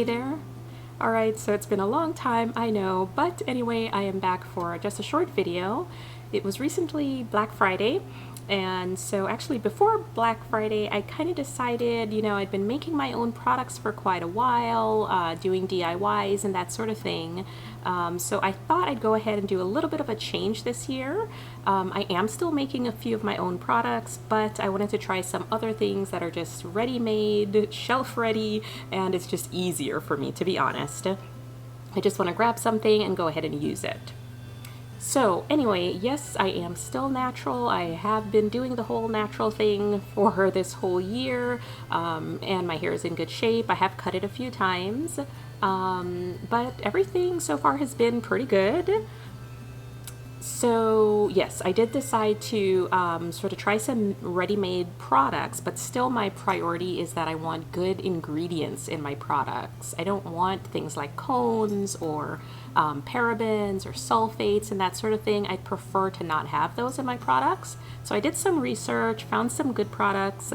Hey there. Alright, so it's been a long time, I know, but anyway, I am back for just a short video. It was recently Black Friday, and so actually before Black Friday, I kind of decided, I'd been making my own products for quite a while, doing DIYs and that sort of thing. So I thought I'd go ahead and do a little bit of a change this year. I am still making a few of my own products, but I wanted to try some other things that are just ready-made, shelf-ready, and it's just easier for me, to be honest. I just want to grab something and go ahead and use it. So anyway, yes, I am still natural. I have been doing the whole natural thing for this whole year, and my hair is in good shape. I have cut it a few times, but everything so far has been pretty good. So yes, I did decide to sort of try some ready-made products, but still my priority is that I want good ingredients in my products. I don't want things like cones or parabens or sulfates and that sort of thing. I'd prefer to not have those in my products. So I did some research, found some good products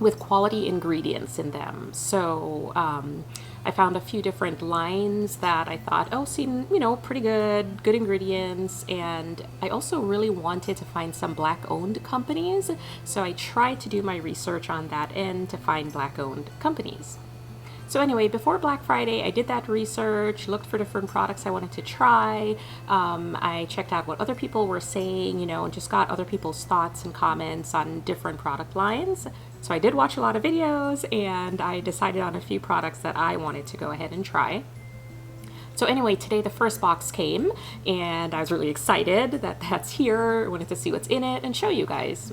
with quality ingredients in them. So I found a few different lines that I thought, oh, seem, pretty good ingredients. And I also really wanted to find some Black-owned companies. So I tried to do my research on that end to find Black-owned companies. So anyway, before Black Friday, I did that research, looked for different products I wanted to try. I checked out what other people were saying, and just got other people's thoughts and comments on different product lines. So I did watch a lot of videos, and I decided on a few products that I wanted to go ahead and try. So anyway, today the first box came, and I was really excited that that's here. I wanted to see what's in it and show you guys.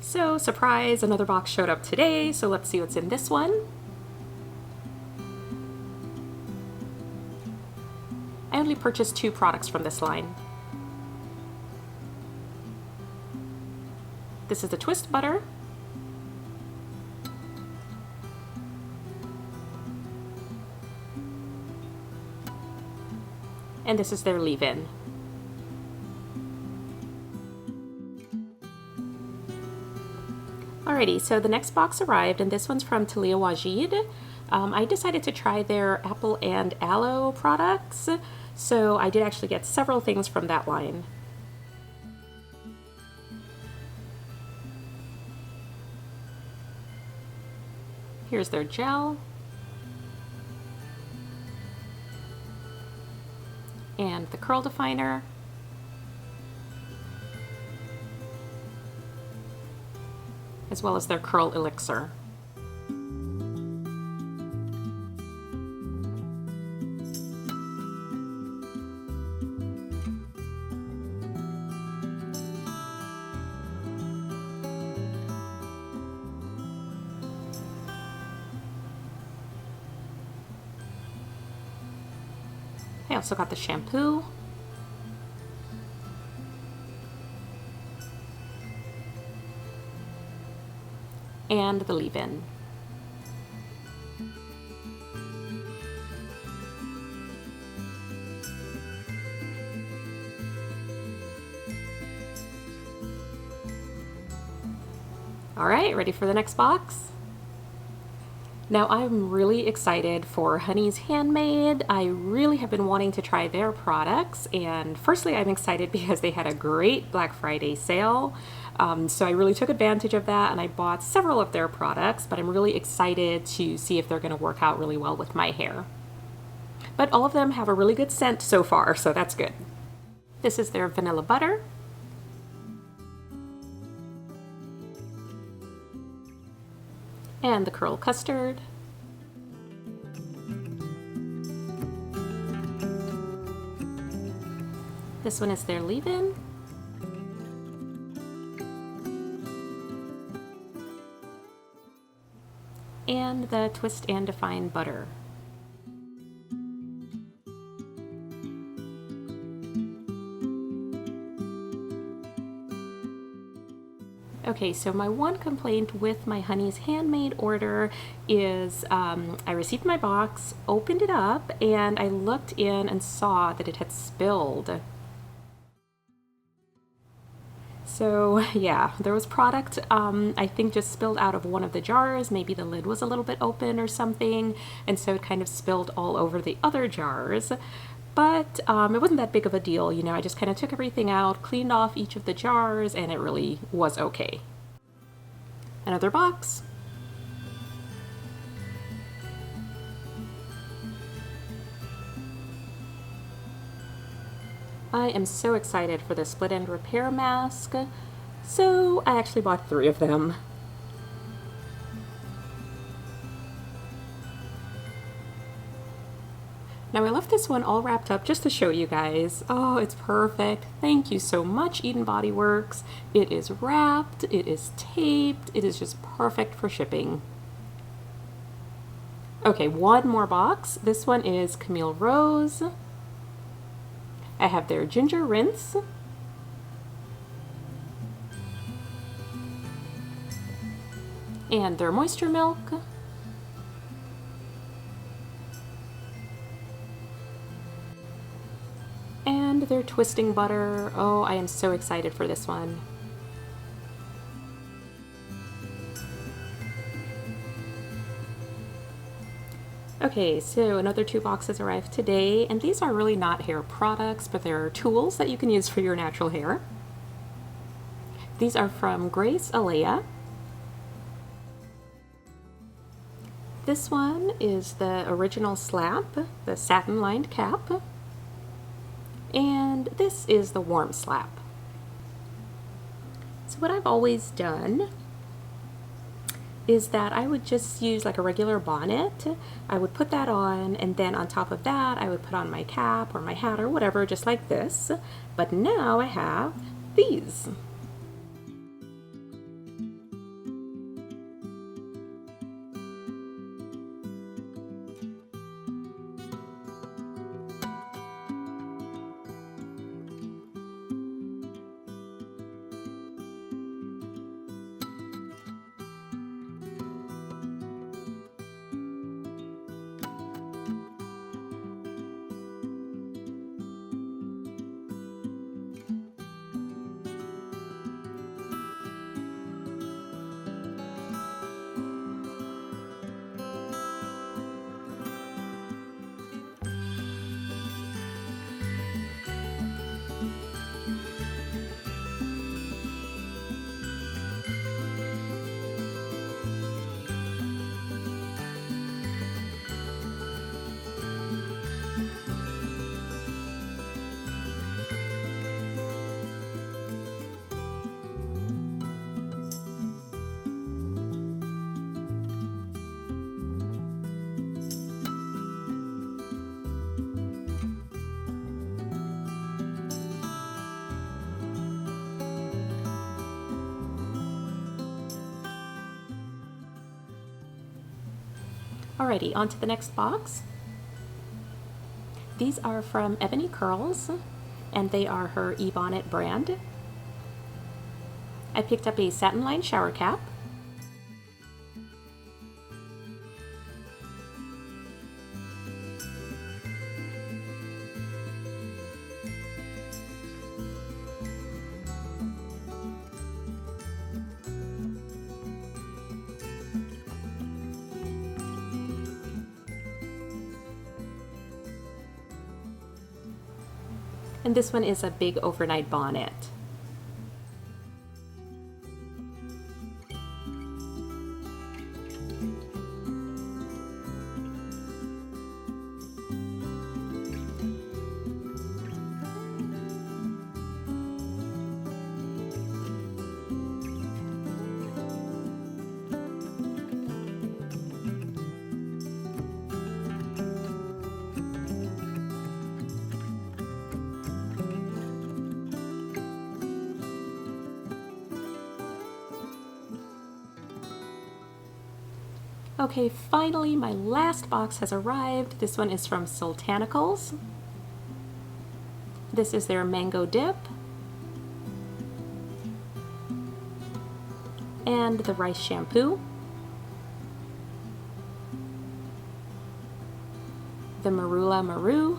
So, surprise, another box showed up today, so let's see what's in this one. I only purchased 2 products from this line. This is the twist butter. And this is their leave-in. Alrighty, so the next box arrived, and this one's from Talia Wajid. I decided to try their apple and aloe products, so I did actually get several things from that line. Here's their gel. And the curl definer. As well as their curl elixir. I also got the shampoo. And the leave-in. All right, ready for the next box? Now I'm really excited for Honey's Handmade. I really have been wanting to try their products, and firstly I'm excited because they had a great Black Friday sale. So I really took advantage of that and I bought several of their products, but I'm really excited to see if they're going to work out really well with my hair. But all of them have a really good scent so far, so that's good. This is their vanilla butter. And the curl custard. This one is their leave-in. And the twist and define butter. Okay, so my one complaint with my Honey's Handmade order is I received my box, opened it up, and I looked in and saw that it had spilled. So yeah, there was product, I think just spilled out of one of the jars. Maybe the lid was a little bit open or something, and so it kind of spilled all over the other jars. But it wasn't that big of a deal, you know, I just kind of took everything out, cleaned off each of the jars, and it really was okay. Another box. I am so excited for the split end repair mask, so I actually bought 3 of them. Now I left this one all wrapped up just to show you guys. Oh, it's perfect. Thank you so much, Eden Body Works. It is wrapped, it is taped, it is just perfect for shipping. Okay, one more box. This one is Camille Rose. I have their ginger rinse. And their moisture milk. And their twisting butter. Oh, I am so excited for this one. Okay, so another 2 boxes arrived today, and these are really not hair products, but they're tools that you can use for your natural hair. These are from Grace Alea. This one is the original slap, the satin-lined cap. And this is the warm slap. So what I've always done is that I would just use like a regular bonnet. I would put that on, and then on top of that I would put on my cap or my hat or whatever, just like this. But now I have these. Alrighty, on to the next box. These are from Ebony Curls, and they are her e-bonnet brand. I picked up a satin-lined shower cap. And this one is a big overnight bonnet. Okay, finally my last box has arrived. This one is from Sultanicals. This is their mango dip. and the rice shampoo, the marula maru,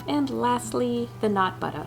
and lastly, the nut butter.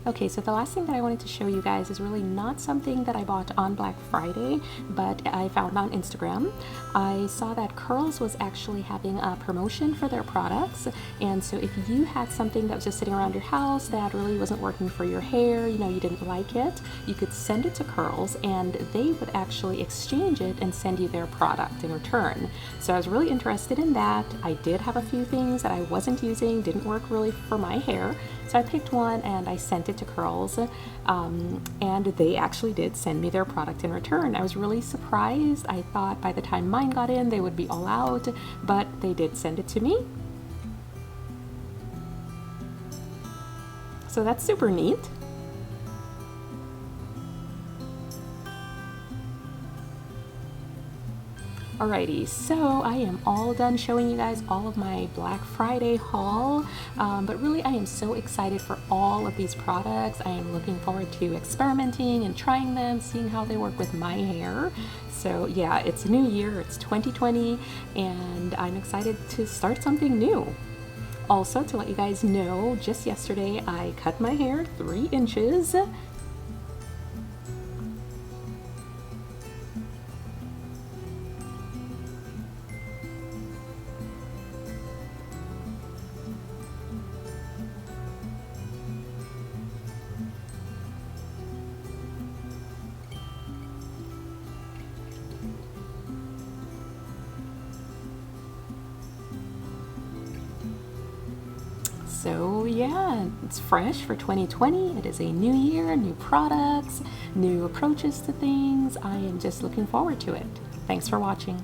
Okay, so the last thing that I wanted to show you guys is really not something that I bought on Black Friday, but I found on Instagram. I saw that Curls was actually having a promotion for their products, and so if you had something that was just sitting around your house that really wasn't working for your hair, you know, you didn't like it, you could send it to Curls and they would actually exchange it and send you their product in return. So I was really interested in that. I did have a few things that I wasn't using, didn't work really for my hair, so I picked one and I sent it to Curls, and they actually did send me their product in return. I was really surprised. I thought by the time mine got in they would be all out, but they did send it to me. So that's super neat. Alrighty, so I am all done showing you guys all of my Black Friday haul, but really I am so excited for all of these products. I am looking forward to experimenting and trying them, seeing how they work with my hair. So yeah, it's a new year, it's 2020, and I'm excited to start something new. Also, to let you guys know, just yesterday I cut my hair 3 inches. So yeah, it's fresh for 2020. It is a new year, new products, new approaches to things. I am just looking forward to it. Thanks for watching.